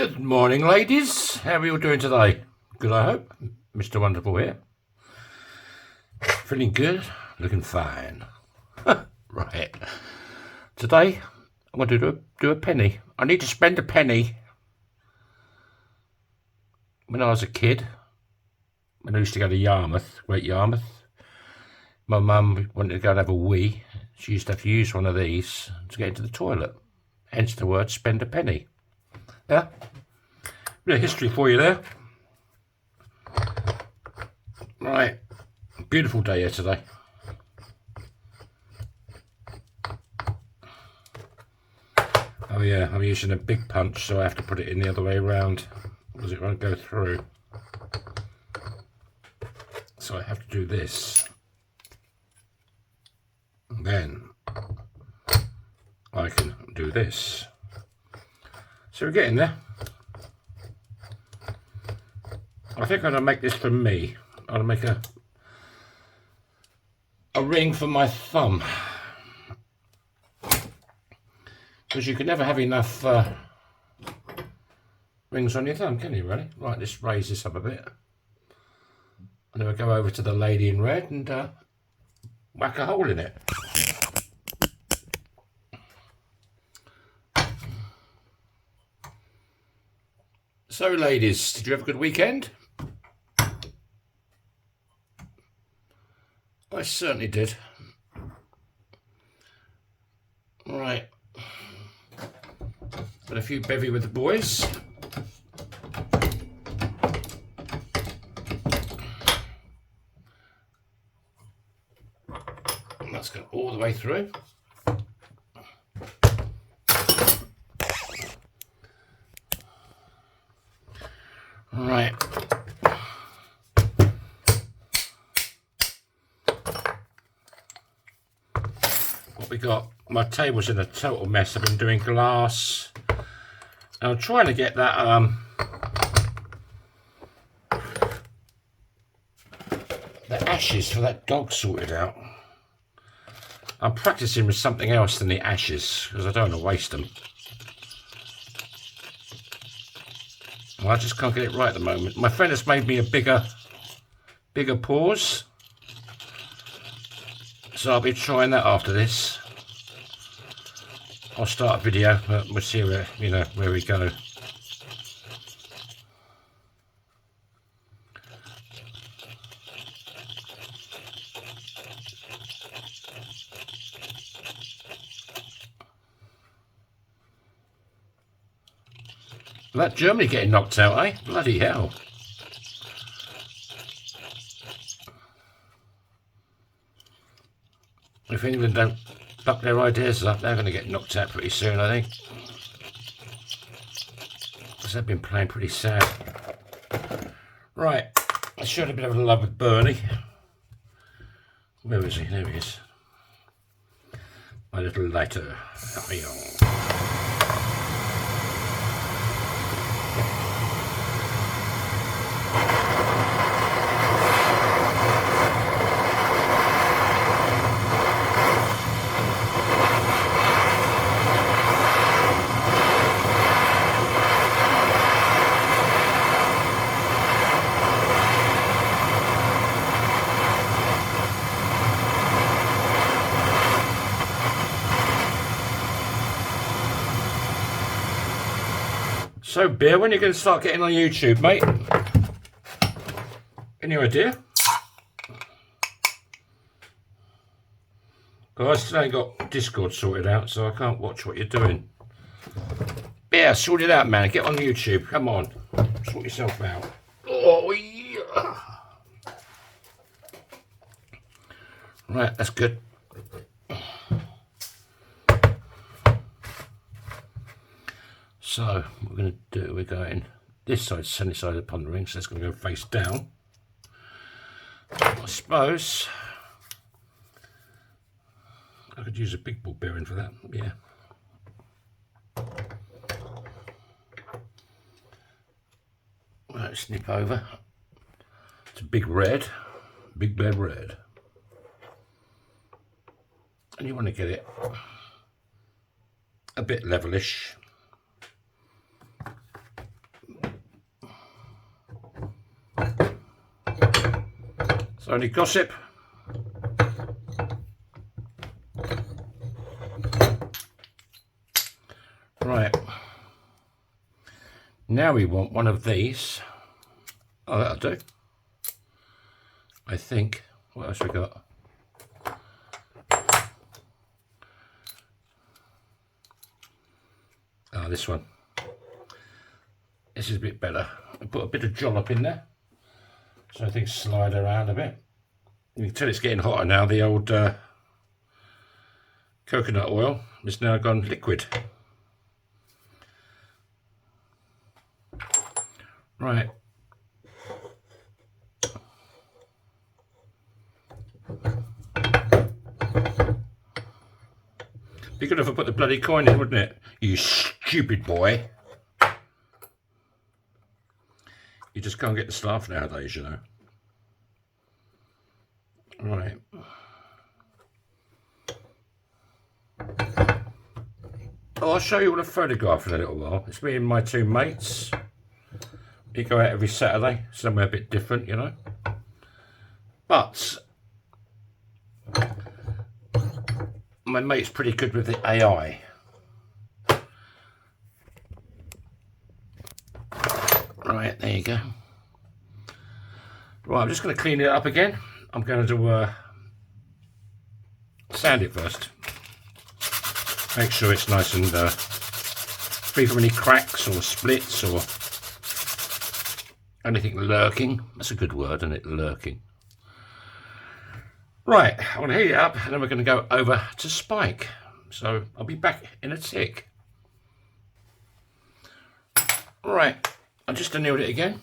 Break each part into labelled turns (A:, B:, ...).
A: Good morning, ladies. How are you all doing today? Good, I hope. Mr. Wonderful here. Feeling good? Looking fine. Right. Today, I'm going to do a penny. I need to spend a penny. When I was a kid, when I used to go to Yarmouth, Great Yarmouth, my mum wanted to go and have a wee. She used to have to use one of these to get into the toilet. Hence the word spend a penny. Yeah? Bit of history for you there. Right. Beautiful day here today. Oh yeah, I'm using a big punch, so I have to put it in the other way around because it won't go through. So I have to do this. And then I can do this. So we're getting there. I think I'm going to make this for me. I'm going to make a ring for my thumb. Because you can never have enough rings on your thumb, can you, really? Right, let's raise this up a bit. And then we'll go over to the lady in red and whack a hole in it. So, ladies, did you have a good weekend? I certainly did. Right. Got a few bevy with the boys. And that's going all the way through. Right. What we got? My table's in a total mess. I've been doing glass. And I'm trying to get that the ashes for that dog sorted out. I'm practicing with something else than the ashes because I don't want to waste them. I just can't get it right at the moment. My friend has made me a bigger pause, so I'll be trying that after this. I'll start a video, but we'll see where we go. That Germany getting knocked out, eh? Bloody hell. If England don't buck their ideas up, they're going to get knocked out pretty soon, I think. Because they've been playing pretty sad. Right, I showed a bit of love with Bernie. Where is he? There he is. My little lighter. So, Beer, when are you going to start getting on YouTube, mate? Any idea? Well, I still ain't got Discord sorted out, so I can't watch what you're doing. Beer, sort it out, man. Get on YouTube. Come on. Sort yourself out. Oh, yeah. Right, that's good. So, what we're going to do, we're going this side, sunny side upon the ring, so it's going to go face down. I suppose I could use a big ball bearing for that, yeah. Right, snip over. It's a big red, big bad red. And you want to get it a bit levelish. Only gossip. Right. Now we want one of these. Oh, that'll do. I think. What else we got? Oh, this one. This is a bit better. I put a bit of jollop in there, so things slide around a bit. You can tell it's getting hotter now. The old coconut oil has now gone liquid. Right. Be good if I put the bloody coin in, wouldn't it? You stupid boy. You just can't get the staff nowadays, you know. Right. Oh, I'll show you what a photograph in a little while. It's me and my two mates. We go out every Saturday, somewhere a bit different, you know. But my mate's pretty good with the AI. Right, there you go. Right, I'm just going to clean it up again. I'm going to sand it first. Make sure it's nice and free from any cracks or splits or anything lurking. That's a good word, isn't it? Lurking. Right, I'm going to heat it up and then we're going to go over to Spike. So I'll be back in a tick. Right, I just annealed it again.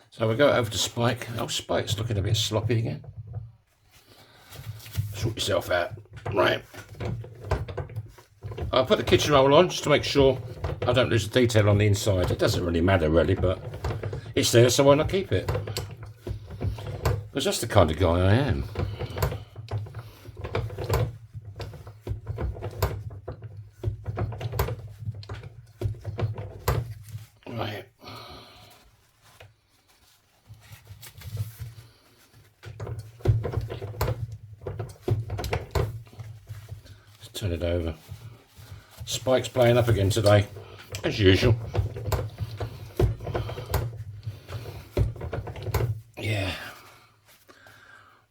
A: So we'll go over to Spike. Oh, Spike's looking a bit sloppy again. Sort yourself out. Right. I'll put the kitchen roll on just to make sure I don't lose the detail on the inside. It doesn't really matter really, but it's there, so why not keep it? Because that's the kind of guy I am. Right. Let's turn it over. Spike's playing up again today, as usual. Yeah.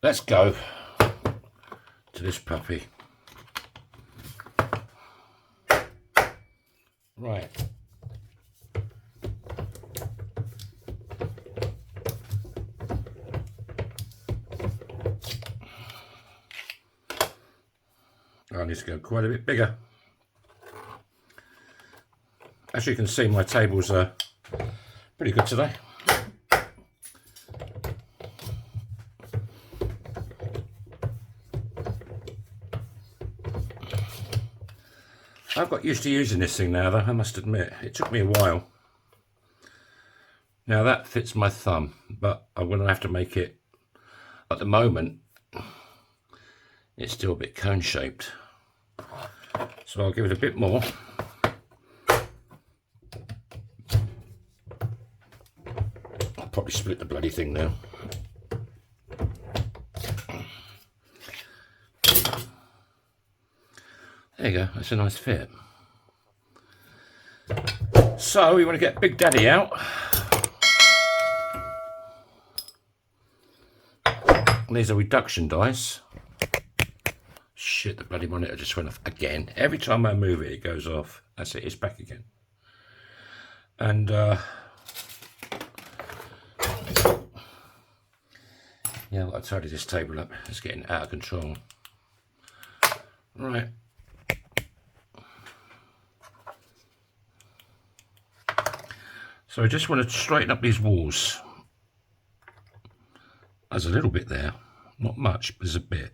A: Let's go to this puppy. Right. I need to go quite a bit bigger. As you can see, my tables are pretty good today. I've got used to using this thing now though, I must admit. It took me a while. Now that fits my thumb, but I'm going to have to make it, at the moment, it's still a bit cone shaped. So I'll give it a bit more. I'll probably split the bloody thing now. There you go, that's a nice fit. So we want to get Big Daddy out. And these are reduction dice. Shit, the bloody monitor just went off again. Every time I move it, it goes off. That's it, it's back again. And yeah, I've got to tidy this table up. It's getting out of control. Right. So I just want to straighten up these walls. There's a little bit there, not much, but there's a bit.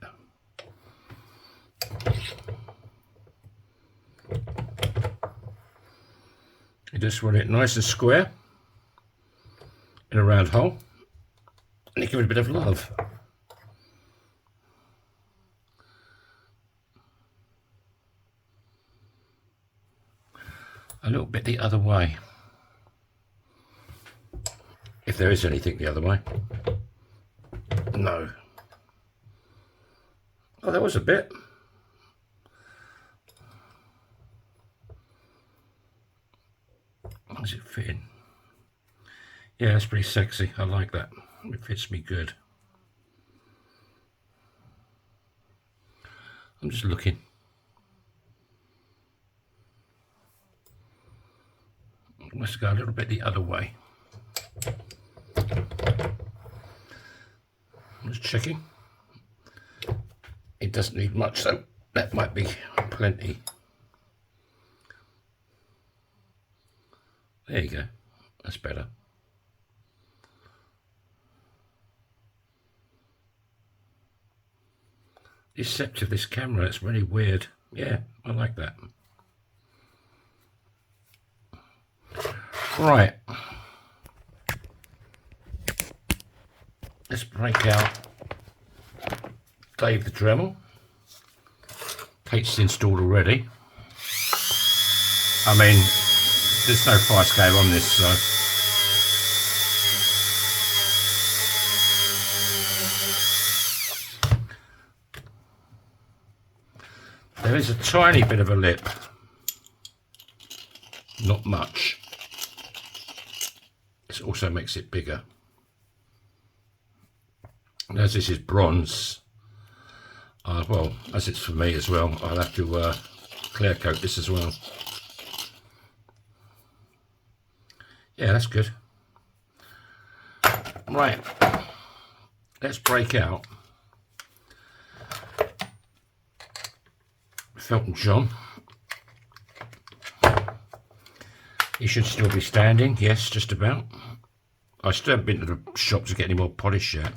A: You just want it nice and square in a round hole, and you give it a bit of love. A little bit the other way. If there is anything the other way. No. Oh, there was a bit. How's it fitting? Yeah, that's pretty sexy. I like that. It fits me good. I'm just looking. Must go a little bit the other way. I'm just checking. It doesn't need much, so that might be plenty. There you go. That's better. The setup of this camera, it's really weird. Yeah, I like that. Right. Let's break out Dave the Dremel. Kate's installed already. I mean, there's no fire scale on this, so. There is a tiny bit of a lip. Not much. This also makes it bigger. And as this is bronze, well, as it's for me as well, I'll have to clear coat this as well. Yeah, that's good. Right, let's break out Felton John. He should still be standing, yes, just about. I still haven't been to the shop to get any more polish yet.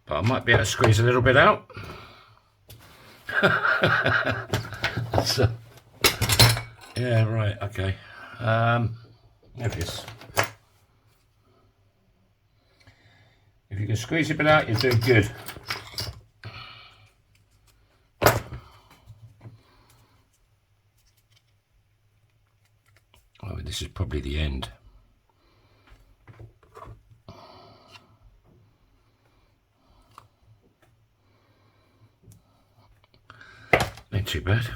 A: But I might be able to squeeze a little bit out. So, yeah, right, okay. There it is. If you can squeeze a bit out, you're doing good. Oh, this is probably the end. Ain't too bad.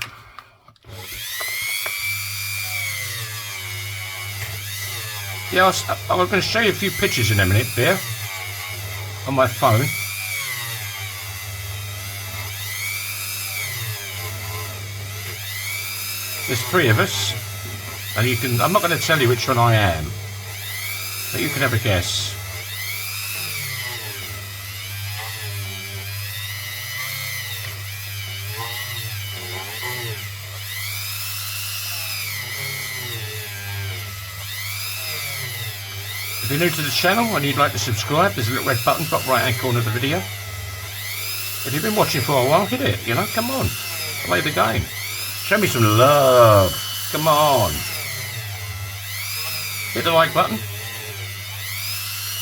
A: Yeah, I was going to show you a few pictures in a minute, Bear, on my phone. There's 3 of us, and you can. I'm not going to tell you which one I am, but you can have a guess. If you're new to the channel and you'd like to subscribe, there's a little red button top right hand corner of the video. If you've been watching for a while, hit it, you know, come on, play the game. Show me some love, come on. Hit the like button.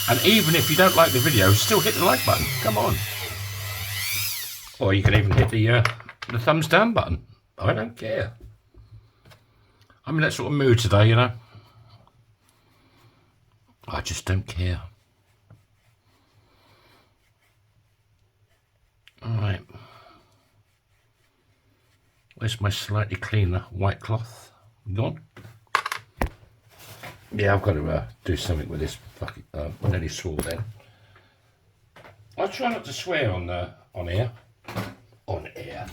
A: And even if you don't like the video, still hit the like button, come on. Or you can even hit the thumbs down button, I don't care. I'm in that sort of mood today, you know. I just don't care. Alright. Where's my slightly cleaner white cloth? Gone? Yeah, I've got to do something with this fucking... I nearly swore then. I try not to swear on air. On air.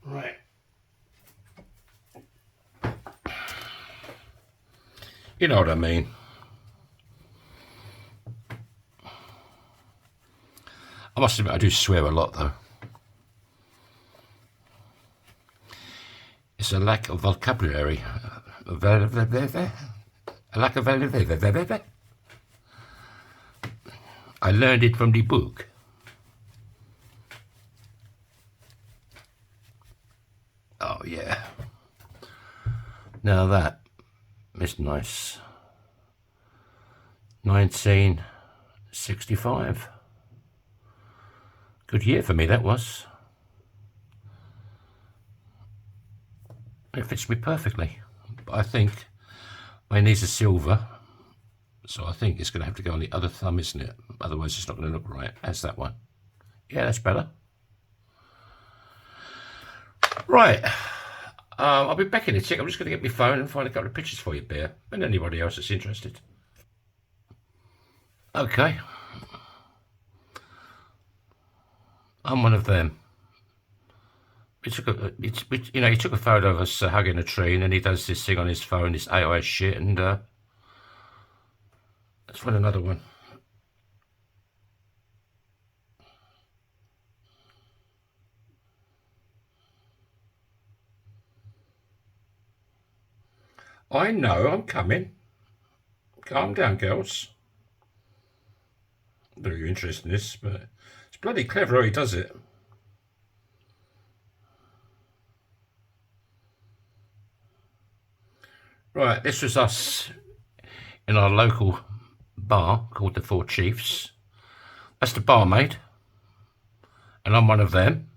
A: Right. You know what I mean. I must admit, I do swear a lot, though. It's a lack of vocabulary. A lack of vocabulary. I learned it from the book. Oh, yeah. Now that is nice. 1965. Good year for me, that was. It fits me perfectly. But I think mine needs a silver, so I think it's going to have to go on the other thumb, isn't it? Otherwise it's not going to look right. That's that one. Yeah, that's better. Right. I'll be back in a tick. I'm just going to get my phone and find a couple of pictures for you, Bear, and anybody else that's interested. Okay. I'm one of them. He took a photo of us hugging a tree, and then he does this thing on his phone, this iOS shit, and let's find another one. I know, I'm coming. Calm down, girls. I don't know if you're interested in this, but it's bloody clever how he does it. Right, this was us in our local bar called the Four Chiefs. That's the barmaid, and I'm one of them.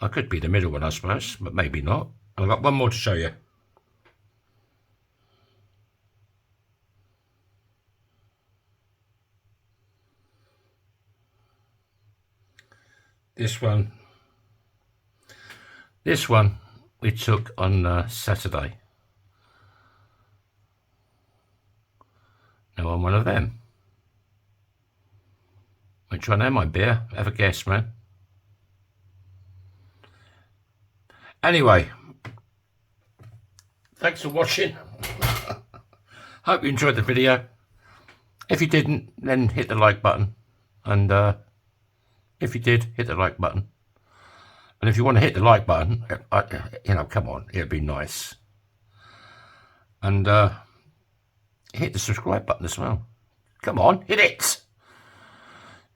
A: I could be the middle one, I suppose, but maybe not. And I've got one more to show you. This one we took on Saturday. Now I'm one of them. Which one am I, Bear? Have a guess, man. Anyway, thanks for watching. Hope you enjoyed the video. If you didn't, then hit the like button. And if you did, hit the like button. And if you want to hit the like button, come on, it'd be nice. And hit the subscribe button as well. Come on, hit it.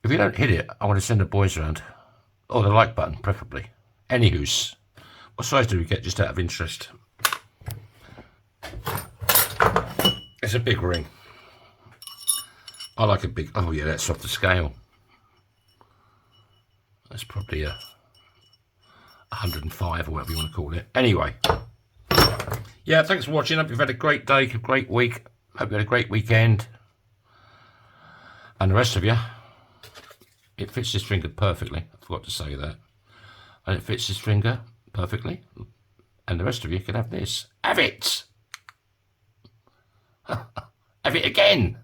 A: If you don't hit it, I want to send the boys around. Or the like button, preferably. Anywho's. What size do we get, just out of interest? It's a big ring. I like a big... Oh, yeah, that's off the scale. That's probably a 105 or whatever you want to call it. Anyway. Yeah, thanks for watching. Hope you've had a great day, a great week. Hope you had a great weekend. And the rest of you, it fits this finger perfectly. I forgot to say that. And it fits this finger perfectly. And the rest of you can have this. Have it! Have it again!